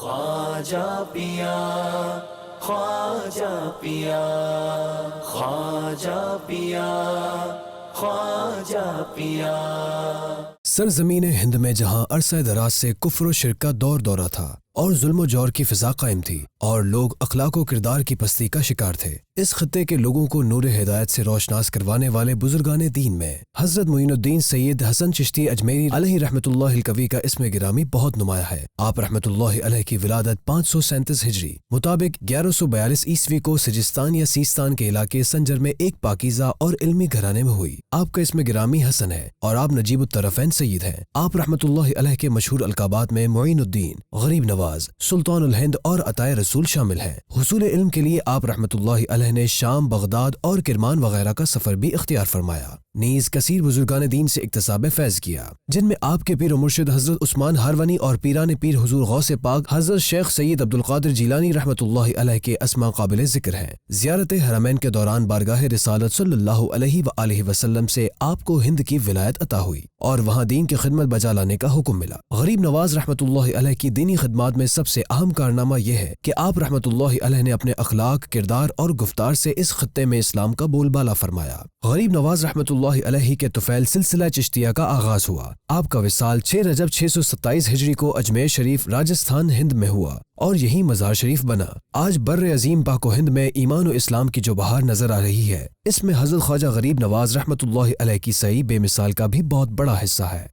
خواجہ پیا خواجہ پیا خواجہ پیا خواجہ پیا۔ سرزمین ہند میں جہاں عرصہ دراز سے کفر و شرک کا دورہ تھا اور ظلم و جور کی فضا قائم تھی اور لوگ اخلاق و کردار کی پستی کا شکار تھے، اس خطے کے لوگوں کو نور ہدایت سے روشناس کروانے والے بزرگان دین میں حضرت معین الدین سید حسن چشتی اجمیری علیہ رحمۃ اللہ القوی کا اسم گرامی بہت نمایاں ہے۔ آپ رحمۃ اللہ علیہ کی ولادت 537 ہجری مطابق 1142 عیسوی کو سجستان یا سیستان کے علاقے سنجر میں ایک پاکیزہ اور علمی گھرانے میں ہوئی۔ آپ کا اسم گرامی حسن ہے اور آپ نجیب الطرفین سید ہیں۔ آپ رحمۃ اللہ علیہ کے مشہور القابات میں معین الدین، غریب نواز، سلطان الہند اور عطائے رسول شامل ہیں۔ حصول علم کے لیے آپ رحمۃ اللہ علیہ نے شام، بغداد اور کرمان وغیرہ کا سفر بھی اختیار فرمایا، نیز کثیر بزرگان دین سے اکتساب فیض کیا، جن میں آپ کے پیر و مرشد حضرت عثمان ہارونی اور پیران پیر حضور غوث پاک حضرت شیخ سید عبدالقادر جیلانی رحمۃ اللہ علیہ کے اسماء قابل ذکر ہیں۔ زیارت حرمین کے دوران بارگاہ رسالت صلی اللہ علیہ وآلہ وسلم سے آپ کو ہند کی ولایت عطا ہوئی اور وہاں دین کی خدمت بجا لانے کا حکم ملا۔ غریب نواز رحمۃ اللہ علیہ کی دینی خدمات میں سب سے اہم کارنامہ یہ ہے کہ آپ رحمۃ اللہ علیہ نے اپنے اخلاق، کردار اور گفتار سے اس خطے میں اسلام کا بول بالا فرمایا۔ غریب نواز رحمۃ اللہ علیہ کے طفیل سلسلہ چشتیہ کا آغاز ہوا۔ آپ کا وصال 6 رجب 627 ہجری کو اجمیر شریف راجستھان ہند میں ہوا اور یہی مزار شریف بنا۔ آج بر عظیم پاک و ہند میں ایمان و اسلام کی جو بہار نظر آ رہی ہے، اس میں حضرت خواجہ غریب نواز رحمۃ اللہ علیہ کی سعی بے مثال کا بھی بہت بڑا حصہ ہے۔